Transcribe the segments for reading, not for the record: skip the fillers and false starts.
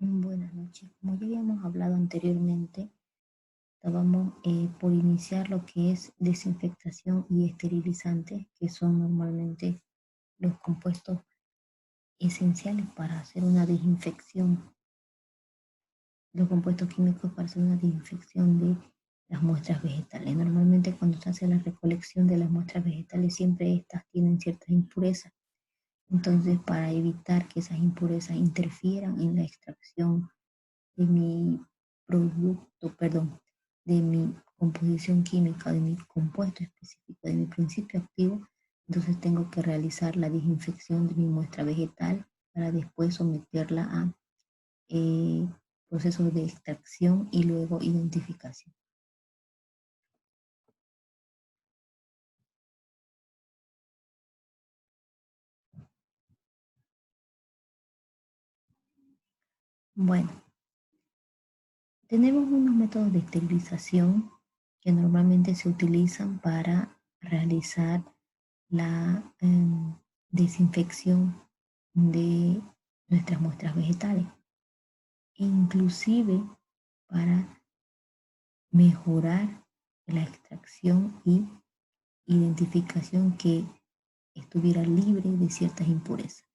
Buenas noches. Como ya habíamos hablado anteriormente, estábamos por iniciar lo que es desinfectación y esterilizante, que son normalmente los compuestos esenciales para hacer una desinfección, los compuestos químicos para hacer una desinfección de las muestras vegetales. Normalmente cuando se hace la recolección de las muestras vegetales, siempre estas tienen ciertas impurezas. Entonces, para evitar que esas impurezas interfieran en la extracción de mi producto, perdón, de mi composición química, de mi compuesto específico, de mi principio activo, entonces tengo que realizar la desinfección de mi muestra vegetal para después someterla a procesos de extracción y luego identificación. Bueno, tenemos unos métodos de esterilización que normalmente se utilizan para realizar la desinfección de nuestras muestras vegetales, inclusive para mejorar la extracción y identificación que estuviera libre de ciertas impurezas.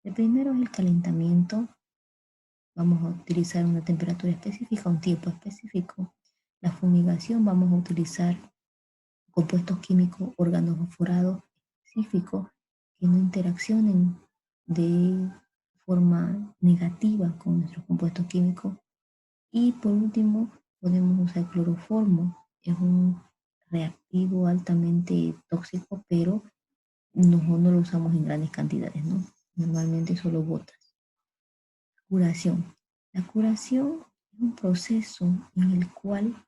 El primero es el calentamiento. Vamos a utilizar una temperatura específica, un tiempo específico. La fumigación, vamos a utilizar compuestos químicos organofosforados específicos que no interaccionen de forma negativa con nuestros compuestos químicos. Y por último, podemos usar cloroformo. Es un reactivo altamente tóxico, pero no lo usamos en grandes cantidades, ¿no? Normalmente solo gotas. Curación. La curación es un proceso en el cual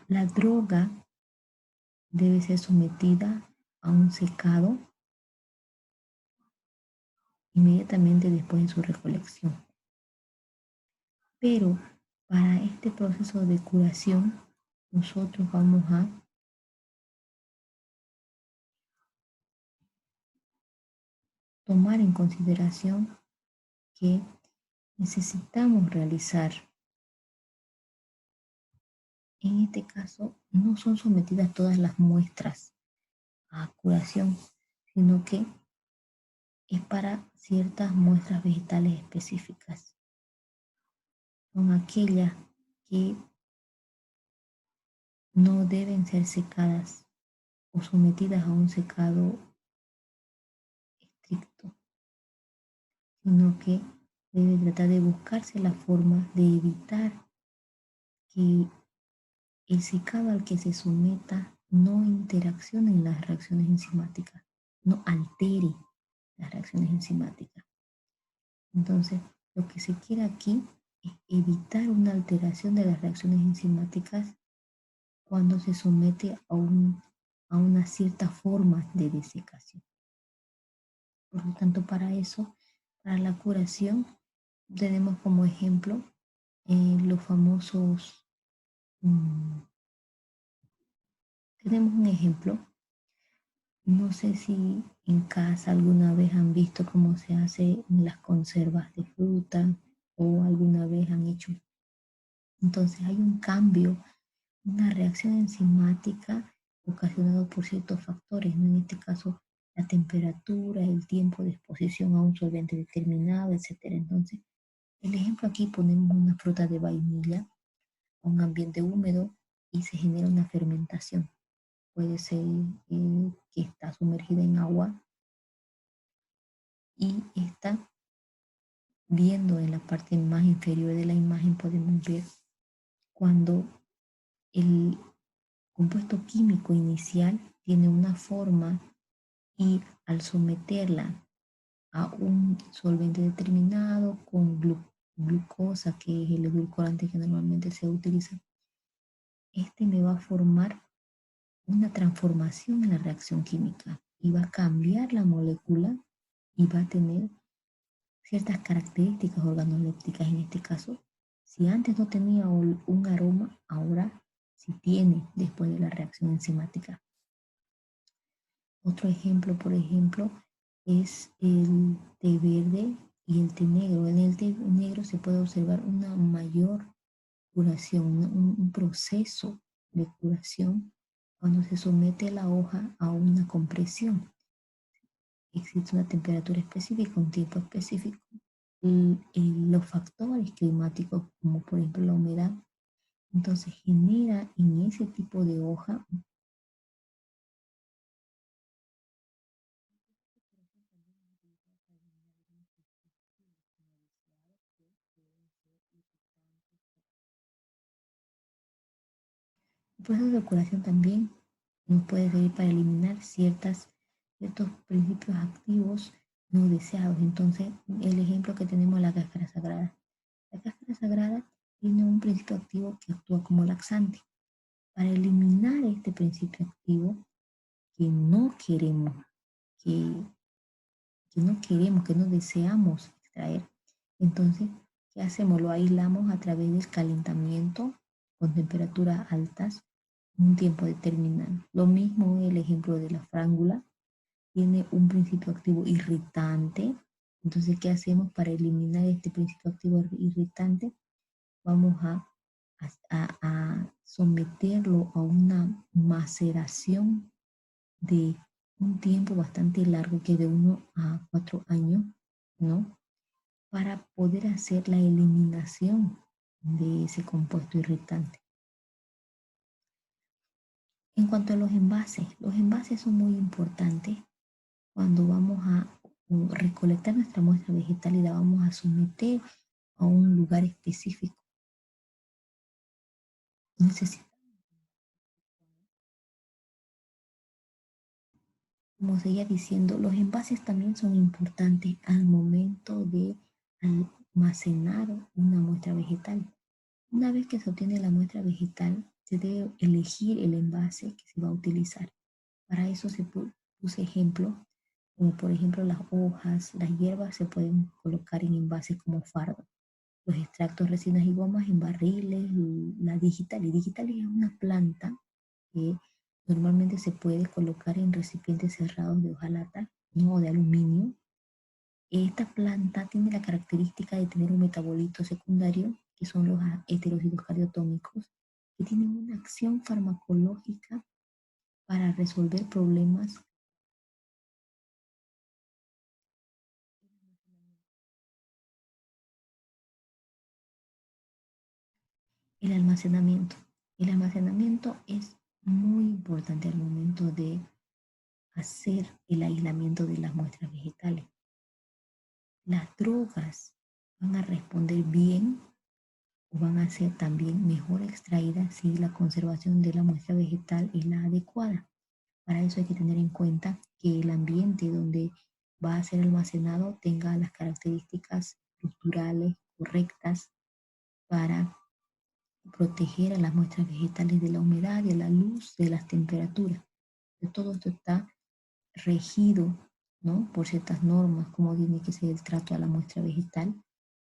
la droga debe ser sometida a un secado inmediatamente después de su recolección. Pero para este proceso de curación, nosotros vamos a tomar en consideración que necesitamos realizar. En este caso, no son sometidas todas las muestras a curación, sino que es para ciertas muestras vegetales específicas. Son aquellas que no deben ser secadas o sometidas a un secado estricto, sino que debe tratar de buscarse la forma de evitar que el secado al que se someta no interaccione en las reacciones enzimáticas, no altere las reacciones enzimáticas. Entonces, lo que se quiere aquí es evitar una alteración de las reacciones enzimáticas cuando se somete a una cierta forma de desecación. Por lo tanto, para eso, para la curación, tenemos como ejemplo los famosos, mm, tenemos un ejemplo, no sé si en casa alguna vez han visto cómo se hace en las conservas de fruta o alguna vez han hecho. Entonces hay un cambio, una reacción enzimática ocasionado por ciertos factores, ¿no? En este caso, la temperatura, el tiempo de exposición a un solvente determinado, etcétera. Entonces, el ejemplo aquí ponemos una fruta de vainilla a un ambiente húmedo y se genera una fermentación. Puede ser que está sumergida en agua y está viendo en la parte más inferior de la imagen, podemos ver cuando el compuesto químico inicial tiene una forma y al someterla a un solvente determinado con glucosa, que es el edulcorante que normalmente se utiliza, este me va a formar una transformación en la reacción química y va a cambiar la molécula y va a tener ciertas características organolépticas en este caso. Si antes no tenía un aroma, ahora sí tiene después de la reacción enzimática. Otro ejemplo, por ejemplo, es el té verde y el té negro. En el té negro se puede observar una mayor curación, un proceso de curación cuando se somete la hoja a una compresión. Existe una temperatura específica, un tiempo específico. Los factores climáticos, como por ejemplo la humedad, entonces genera en ese tipo de hoja el proceso de curación también nos puede servir para eliminar ciertos principios activos no deseados. Entonces, el ejemplo que tenemos es la cáscara sagrada. La cáscara sagrada tiene un principio activo que actúa como laxante. Para eliminar este principio activo que no queremos, que, que no queremos, que no deseamos extraer, entonces, ¿qué hacemos? Lo aislamos a través del calentamiento con temperaturas altas un tiempo determinado. Lo mismo el ejemplo de la frángula, tiene un principio activo irritante. Entonces, ¿qué hacemos para eliminar este principio activo irritante? Vamos a someterlo a una maceración de un tiempo bastante largo, que de 1 a 4 años, ¿no? Para poder hacer la eliminación de ese compuesto irritante. En cuanto a los envases son muy importantes cuando vamos a recolectar nuestra muestra vegetal y la vamos a someter a un lugar específico. Necesitamos, como seguía diciendo, los envases también son importantes al momento de almacenar una muestra vegetal. Una vez que se obtiene la muestra vegetal, se debe elegir el envase que se va a utilizar. Para eso puse ejemplos, como por ejemplo las hojas, las hierbas se pueden colocar en envases como fardo, los extractos, resinas y gomas en barriles, la digital. Y digital es una planta que normalmente se puede colocar en recipientes cerrados de hojalata, ¿no? O de aluminio. Esta planta tiene la característica de tener un metabolito secundario, que son los heterocitos cardiotómicos, que tienen una acción farmacológica para resolver problemas. El almacenamiento. El almacenamiento es muy importante al momento de hacer el aislamiento de las muestras vegetales. Las drogas van a responder bien o van a ser también mejor extraídas si la conservación de la muestra vegetal es la adecuada. Para eso hay que tener en cuenta que el ambiente donde va a ser almacenado tenga las características estructurales correctas para proteger a las muestras vegetales de la humedad, de la luz, de las temperaturas. De todo esto está regido, ¿no? Por ciertas normas, como tiene que ser el trato a la muestra vegetal,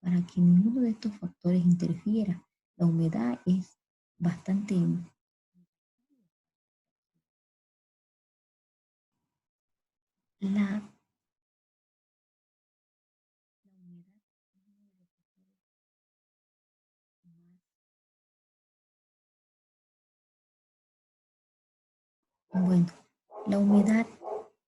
para que ninguno de estos factores interfiera. La humedad es bastante... La, la humedad es uno de los factores más... Bueno, la humedad,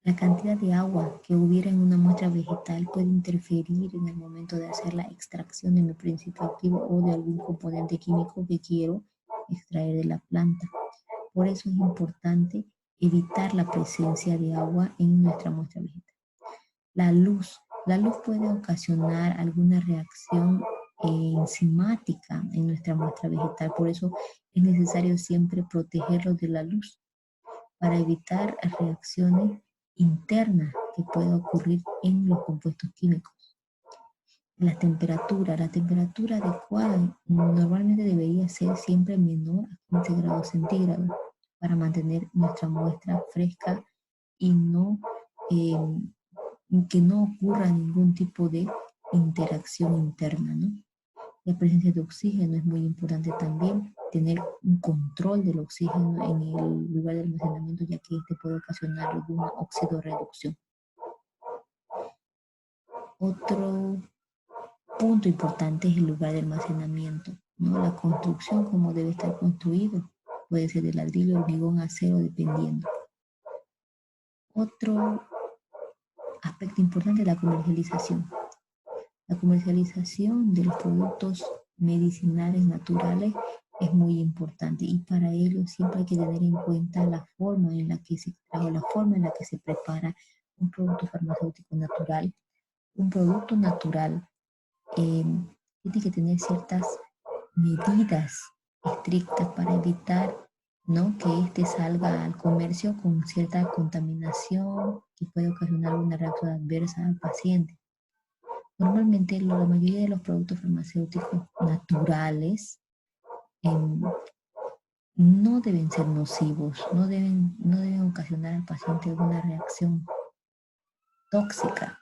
la cantidad de agua que hubiera en una muestra vegetal puede interferir en el momento de hacer la extracción de mi principio activo o de algún componente químico que quiero extraer de la planta. Por eso es importante evitar la presencia de agua en nuestra muestra vegetal. La luz. La luz puede ocasionar alguna reacción enzimática en nuestra muestra vegetal. Por eso es necesario siempre protegerlo de la luz para evitar reacciones internas que puedan ocurrir en los compuestos químicos. La temperatura adecuada normalmente debería ser siempre menor a 15 grados centígrados para mantener nuestra muestra fresca y eh, que no ocurra ningún tipo de interacción interna, ¿no? La presencia de oxígeno es muy importante también, tener un control del oxígeno en el lugar de almacenamiento, ya que este puede ocasionar alguna oxidorreducción. Otro punto importante es el lugar de almacenamiento, ¿no? La construcción, cómo debe estar construido. Puede ser de ladrillo, hormigón, acero, dependiendo. Otro aspecto importante es la comercialización. La comercialización de los productos medicinales naturales es muy importante y para ello siempre hay que tener en cuenta la forma en la que se extrae, la forma en la que se prepara un producto farmacéutico natural. Un producto natural tiene que tener ciertas medidas estrictas para evitar, ¿no?, que éste salga al comercio con cierta contaminación que puede ocasionar una reacción adversa al paciente. Normalmente la mayoría de los productos farmacéuticos naturales em, no deben ser nocivos, no deben ocasionar al paciente alguna reacción tóxica.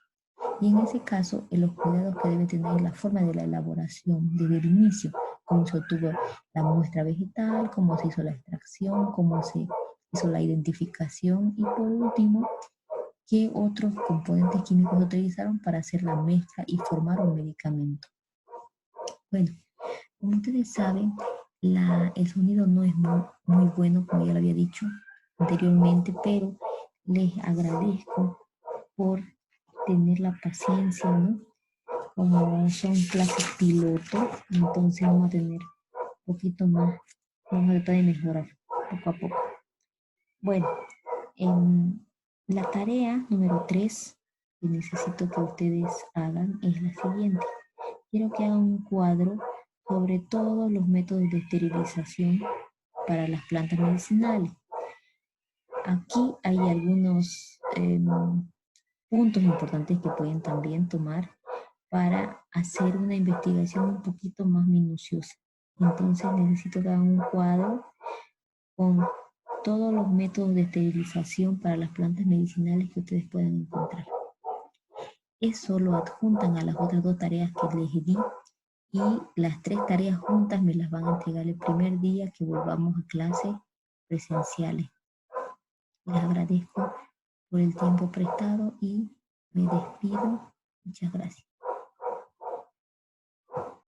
Y en ese caso, los cuidados que debe tener la forma de la elaboración desde el inicio, cómo se obtuvo la muestra vegetal, cómo se hizo la extracción, cómo se hizo la identificación y por último, qué otros componentes químicos se utilizaron para hacer la mezcla y formar un medicamento. Bueno, como ustedes saben, el sonido no es muy bueno, como ya lo había dicho anteriormente, pero les agradezco por tener la paciencia, ¿no? Como son clases piloto, entonces vamos a tener un poquito más, vamos a tratar de mejorar poco a poco. Bueno, la tarea número 3 que necesito que ustedes hagan es la siguiente. Quiero que hagan un cuadro sobre todos los métodos de esterilización para las plantas medicinales. Aquí hay algunos puntos importantes que pueden también tomar para hacer una investigación un poquito más minuciosa. Entonces necesito que hagan un cuadro con todos los métodos de esterilización para las plantas medicinales que ustedes puedan encontrar. Eso lo adjuntan a las otras 2 tareas que les di y las 3 tareas juntas me las van a entregar el primer día que volvamos a clases presenciales. Les agradezco por el tiempo prestado y me despido. Muchas gracias.